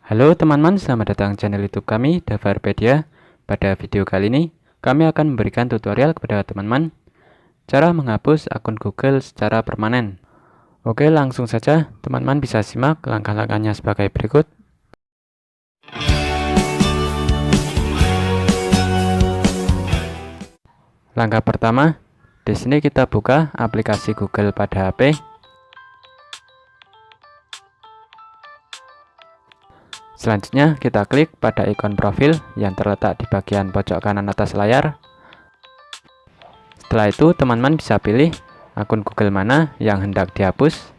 Halo teman-teman, selamat datang channel YouTube kami, Davarpedia. Pada video kali ini, kami akan memberikan tutorial kepada teman-teman cara menghapus akun Google secara permanen. Oke, langsung saja teman-teman bisa simak langkah-langkahnya sebagai berikut. Langkah pertama, di sini kita buka aplikasi Google pada HP. Selanjutnya kita klik pada ikon profil yang terletak di bagian pojok kanan atas layar. Setelah itu teman-teman bisa pilih akun Google mana yang hendak dihapus.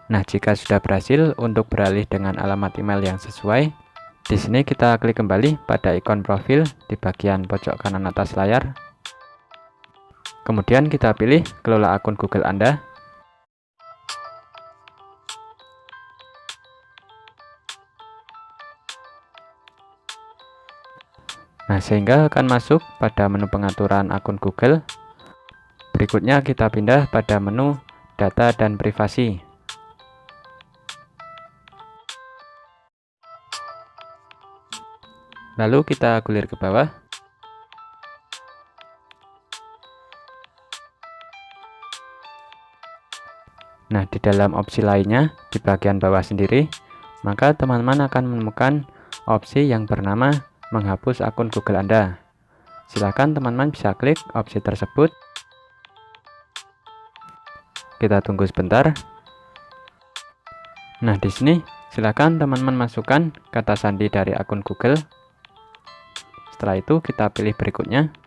Nah, jika sudah berhasil untuk beralih dengan alamat email yang sesuai, di sini kita klik kembali pada ikon profil di bagian pojok kanan atas layar. Kemudian kita pilih kelola akun Google Anda. Nah, sehingga akan masuk pada menu pengaturan akun Google. Berikutnya kita pindah pada menu data dan privasi. Lalu kita gulir ke bawah. Nah, di dalam opsi lainnya, di bagian bawah sendiri, maka teman-teman akan menemukan opsi yang bernama menghapus akun Google Anda. Silakan teman-teman bisa klik opsi tersebut. Kita tunggu sebentar. Nah, di sini silakan teman-teman masukkan kata sandi dari akun Google. Setelah itu kita pilih berikutnya.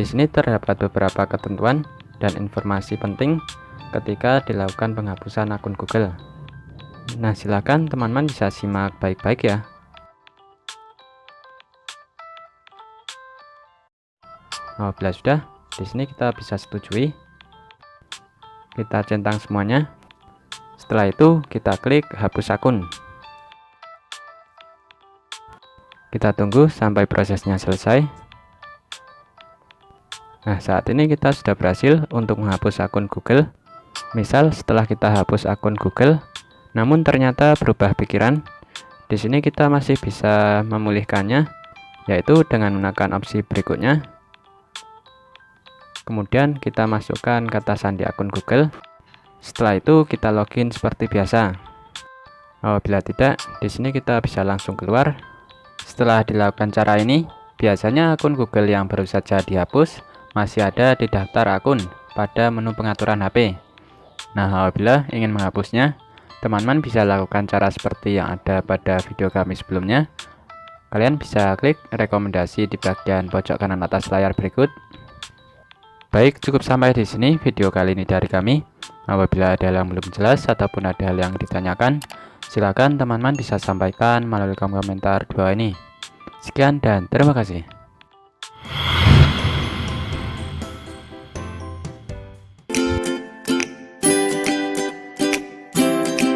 Di sini terdapat beberapa ketentuan dan informasi penting ketika dilakukan penghapusan akun Google. Nah, silakan teman-teman bisa simak baik-baik ya. Apabila sudah, di sini kita bisa setujui. Kita centang semuanya. Setelah itu kita klik hapus akun. Kita tunggu sampai prosesnya selesai. Nah, saat ini kita sudah berhasil untuk menghapus akun Google. Misal setelah kita hapus akun Google, namun ternyata berubah pikiran, di sini kita masih bisa memulihkannya, yaitu dengan menekan opsi berikutnya. Kemudian kita masukkan kata sandi akun Google. Setelah itu kita login seperti biasa. Apabila tidak, di sini kita bisa langsung keluar. Setelah dilakukan cara ini, biasanya akun Google yang baru saja dihapus masih ada di daftar akun pada menu pengaturan HP. Nah, apabila ingin menghapusnya, teman-teman bisa lakukan cara seperti yang ada pada video kami sebelumnya. Kalian bisa klik rekomendasi di bagian pojok kanan atas layar berikut. Baik, cukup sampai di sini video kali ini dari kami. Apabila ada yang belum jelas ataupun ada hal yang ditanyakan, silakan teman-teman bisa sampaikan melalui kolom komentar di bawah ini. Sekian dan terima kasih.